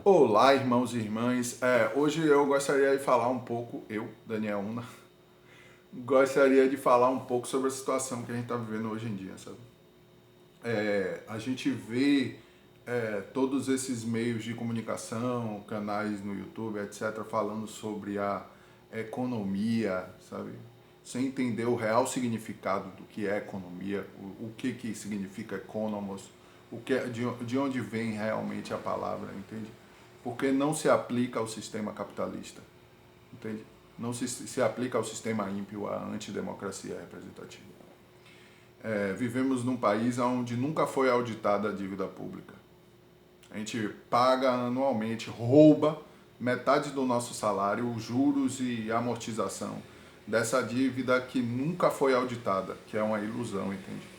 Olá, irmãos e irmãs. Hoje eu gostaria de falar um pouco, Daniel Una, gostaria de falar um pouco sobre a situação que a gente está vivendo hoje em dia, sabe? A gente vê todos esses meios de comunicação, canais no YouTube, etc., falando sobre a economia, sabe? Sem entender o real significado do que é economia, o que significa economos, de onde vem realmente a palavra, entende? Porque não se aplica ao sistema capitalista, entende? Não se aplica ao sistema ímpio, à antidemocracia representativa. Vivemos num país onde nunca foi auditada a dívida pública. A gente paga anualmente, rouba metade do nosso salário, os juros e amortização dessa dívida que nunca foi auditada, que é uma ilusão, entende?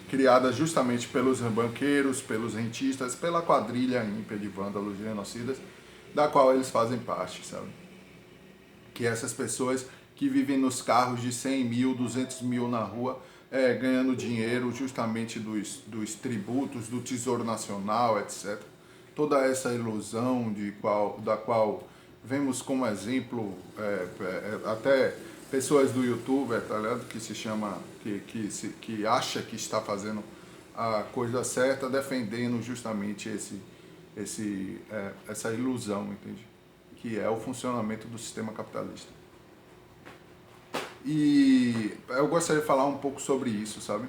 Criada justamente pelos banqueiros, pelos rentistas, pela quadrilha ímpia de vândalos genocidas, da qual eles fazem parte, sabe? Que essas pessoas que vivem nos carros de 100 mil, 200 mil na rua, ganhando dinheiro justamente dos tributos, do Tesouro Nacional, etc. Toda essa ilusão da qual vemos como exemplo até pessoas do YouTube, tá ligado? Que se chama, que acha que está fazendo a coisa certa, defendendo justamente essa ilusão, entende? Que é o funcionamento do sistema capitalista. E eu gostaria de falar um pouco sobre isso, sabe?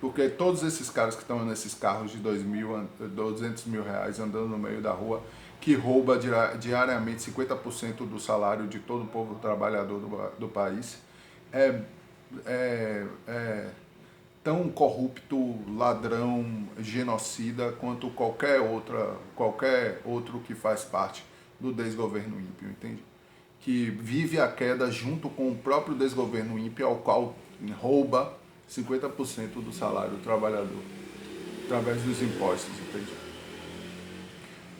Porque todos esses caras que estão nesses carros de 200 mil reais andando no meio da rua, que rouba diariamente 50% do salário de todo o povo trabalhador do país, é, é tão corrupto, ladrão, genocida quanto qualquer outro que faz parte do desgoverno ímpio, entende? Que vive a queda junto com o próprio desgoverno ímpio, ao qual rouba 50% do salário do trabalhador, através dos impostos, entende?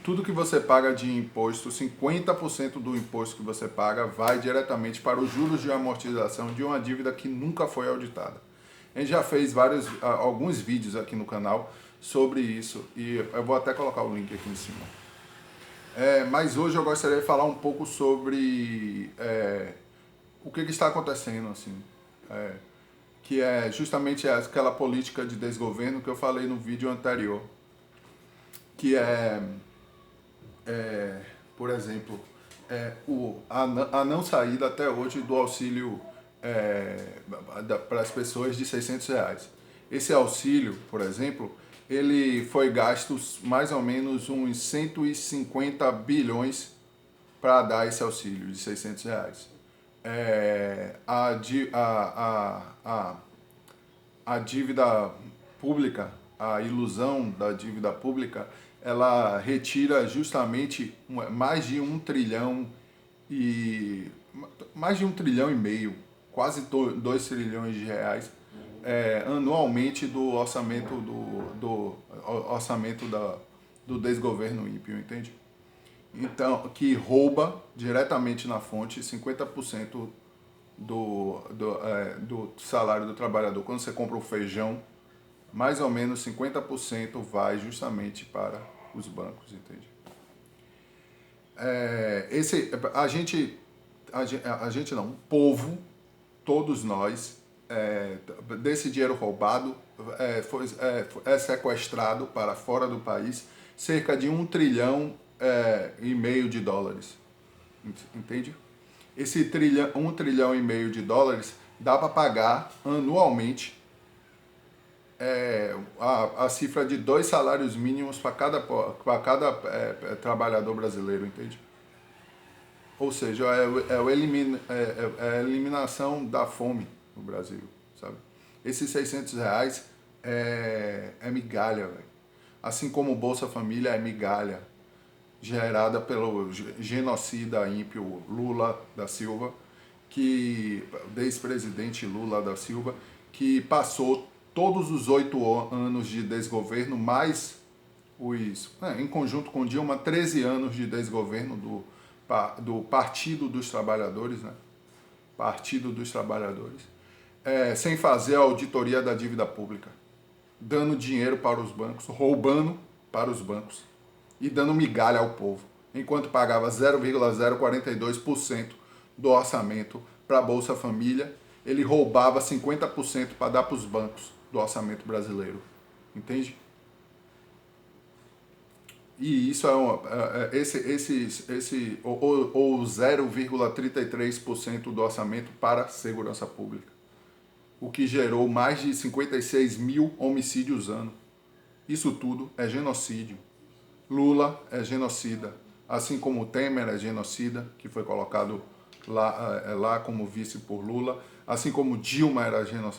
Tudo que você paga de imposto, 50% do imposto que você paga vai diretamente para os juros de amortização de uma dívida que nunca foi auditada. A gente já fez alguns vídeos aqui no canal sobre isso e eu vou até colocar o link aqui em cima. Mas hoje eu gostaria de falar um pouco sobre o que está acontecendo, assim, que é justamente aquela política de desgoverno que eu falei no vídeo anterior, que por exemplo, a não saída até hoje do auxílio para as pessoas de 600 reais. Esse auxílio, por exemplo, ele foi gasto mais ou menos uns 150 bilhões para dar esse auxílio de 600 reais. A dívida pública, a ilusão da dívida pública, ela retira justamente mais de 1 trilhão e mais de 1,5 trilhão, quase 2 trilhões de reais anualmente do orçamento do desgoverno ímpio, entende? Então, que rouba diretamente na fonte 50% do salário do trabalhador. Quando você compra um feijão, mais ou menos 50% vai justamente para os bancos, entende? A gente não, o povo, todos nós, desse dinheiro roubado, é sequestrado para fora do país cerca de 1,5 trilhão de dólares, entende? Esse 1,5 trilhão de dólares dá para pagar anualmente a cifra de 2 salários mínimos para cada trabalhador brasileiro, entende? Ou seja, é a eliminação da fome no Brasil, sabe? Esses 600 reais é migalha, velho. Assim como o Bolsa Família é migalha, gerada pelo genocida ímpio Lula da Silva, o ex-presidente Lula da Silva, que passou todos os 8 anos de desgoverno, mais em conjunto com Dilma, 13 anos de desgoverno do Partido dos Trabalhadores, né? Partido dos Trabalhadores, sem fazer a auditoria da dívida pública, dando dinheiro para os bancos, roubando para os bancos, e dando migalha ao povo, enquanto pagava 0,042% do orçamento para a Bolsa Família, ele roubava 50% para dar para os bancos do orçamento brasileiro. Entende? E isso ou 0,33% do orçamento para a segurança pública, o que gerou mais de 56 mil homicídios ano. Isso tudo é genocídio. Lula é genocida, assim como Temer é genocida, que foi colocado lá como vice por Lula, assim como Dilma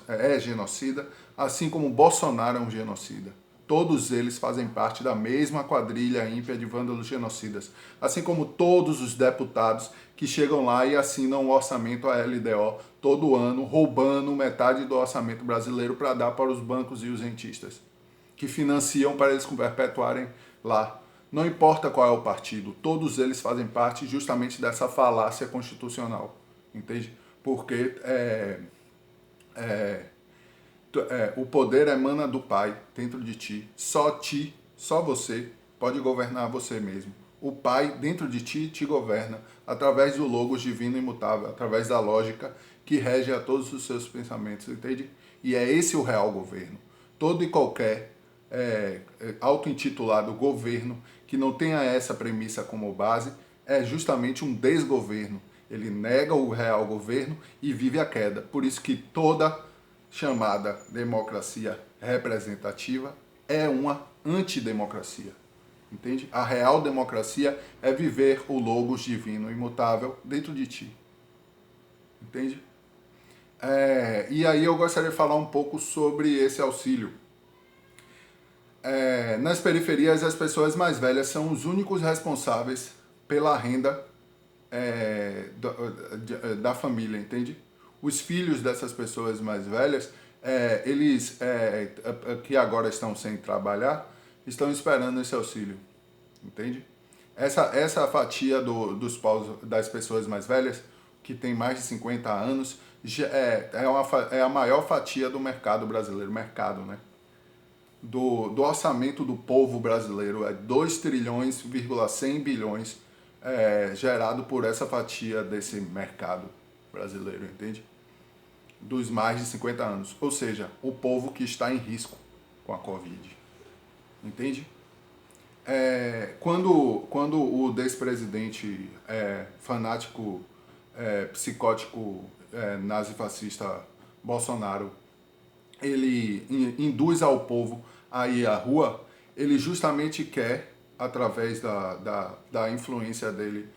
é genocida, assim como Bolsonaro é um genocida. Todos eles fazem parte da mesma quadrilha ímpia de vândalos genocidas, assim como todos os deputados que chegam lá e assinam o orçamento a LDO todo ano, roubando metade do orçamento brasileiro para dar para os bancos e os rentistas, que financiam para eles perpetuarem lá. Não importa qual é o partido, todos eles fazem parte justamente dessa falácia constitucional, entende? Porque o poder emana do Pai dentro de ti. Só você pode governar você mesmo. O Pai dentro de ti te governa através do logos divino imutável, através da lógica que rege a todos os seus pensamentos, entende? E é esse o real governo. Todo e qualquer auto-intitulado governo que não tenha essa premissa como base é justamente um desgoverno. Ele nega o real governo e vive a queda. Por isso que toda chamada democracia representativa é uma antidemocracia. Entende? A real democracia é viver o logos divino imutável dentro de ti. Entende? E aí eu gostaria de falar um pouco sobre esse auxílio. Nas periferias, as pessoas mais velhas são os únicos responsáveis pela renda da família, entende? Os filhos dessas pessoas mais velhas, eles que agora estão sem trabalhar, estão esperando esse auxílio, entende? Essa fatia das pessoas mais velhas, que tem mais de 50 anos, é a maior fatia do mercado brasileiro, né? Do orçamento do povo brasileiro, 2 trilhões,100 bilhões gerado por essa fatia desse mercado brasileiro, entende? Dos mais de 50 anos, ou seja, o povo que está em risco com a Covid, entende? Quando o despresidente fanático, psicótico, nazifascista Bolsonaro, ele induz ao povo a ir à rua, ele justamente quer, através da influência dele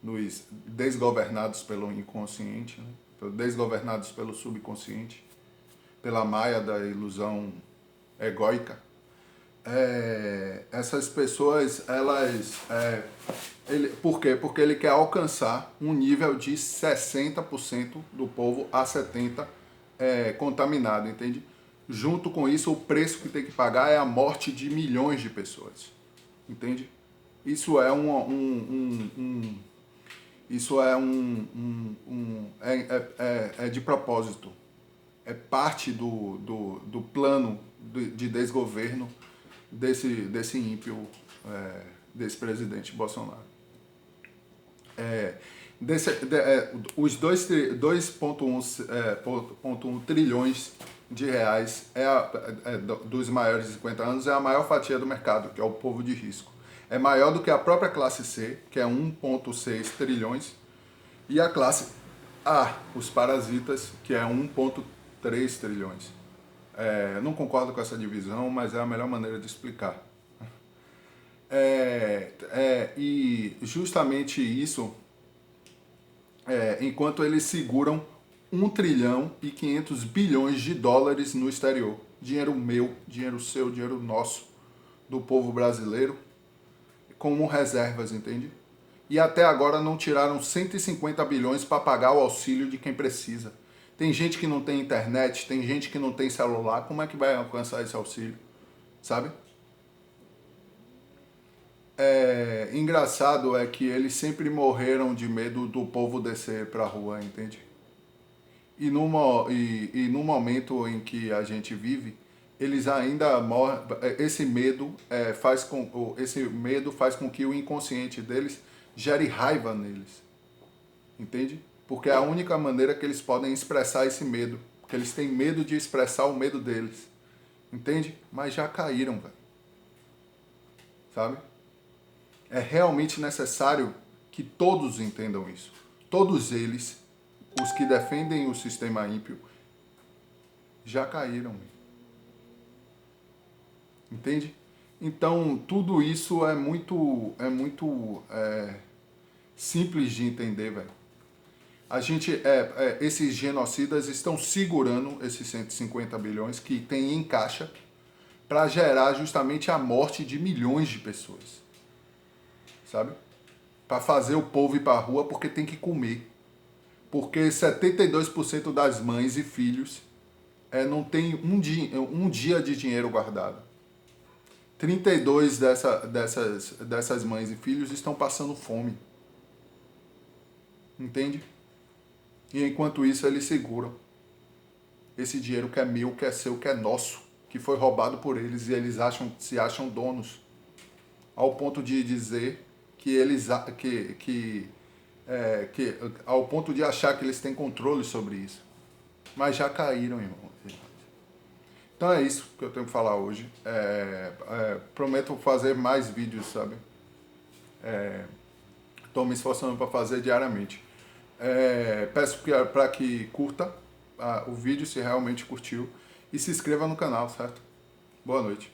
nos desgovernados pelo inconsciente, né? Desgovernados pelo subconsciente, pela maia da ilusão egóica. Essas pessoas, por quê? Porque ele quer alcançar um nível de 60% do povo a 70% contaminado, entende? Junto com isso, o preço que tem que pagar é a morte de milhões de pessoas, entende? Isso é de propósito, é parte do plano de desgoverno desse ímpio, desse presidente Bolsonaro. Os 2,1 trilhões de reais dos maiores de 50 anos é a maior fatia do mercado, que é o povo de risco. É maior do que a própria classe C, que é 1,6 trilhões, e a classe A, os parasitas, que é 1,3 trilhões. Não concordo com essa divisão, mas é a melhor maneira de explicar. E justamente isso, enquanto eles seguram 1 trilhão e 500 bilhões de dólares no exterior. Dinheiro meu, dinheiro seu, dinheiro nosso, do povo brasileiro, como reservas, entende? E até agora não tiraram 150 bilhões para pagar o auxílio de quem precisa. Tem gente que não tem internet, tem gente que não tem celular, como é que vai alcançar esse auxílio? Sabe? Engraçado é que eles sempre morreram de medo do povo descer pra rua, entende? E no momento em que a gente vive, eles ainda morrem. Esse medo faz com que o inconsciente deles gere raiva neles, entende? Porque é a única maneira que eles podem expressar esse medo, porque eles têm medo de expressar o medo deles, entende? Mas já caíram, velho, sabe? É realmente necessário que todos entendam isso. Todos eles, os que defendem o sistema ímpio, já caíram, entende? Então, tudo isso é muito simples de entender, velho. Esses genocidas estão segurando esses 150 bilhões que tem em caixa para gerar justamente a morte de milhões de pessoas, sabe? Para fazer o povo ir para a rua porque tem que comer. Porque 72% das mães e filhos não tem um dia de dinheiro guardado. 32 dessas mães e filhos estão passando fome. Entende? E enquanto isso eles seguram esse dinheiro que é meu, que é seu, que é nosso, que foi roubado por eles e eles se acham donos, ao ponto de dizer que eles ao ponto de achar que eles têm controle sobre isso. Mas já caíram, irmão. Então é isso que eu tenho que falar hoje. Prometo fazer mais vídeos, sabe? Estou me esforçando para fazer diariamente. Peço para que curta o vídeo se realmente curtiu e se inscreva no canal, certo? Boa noite.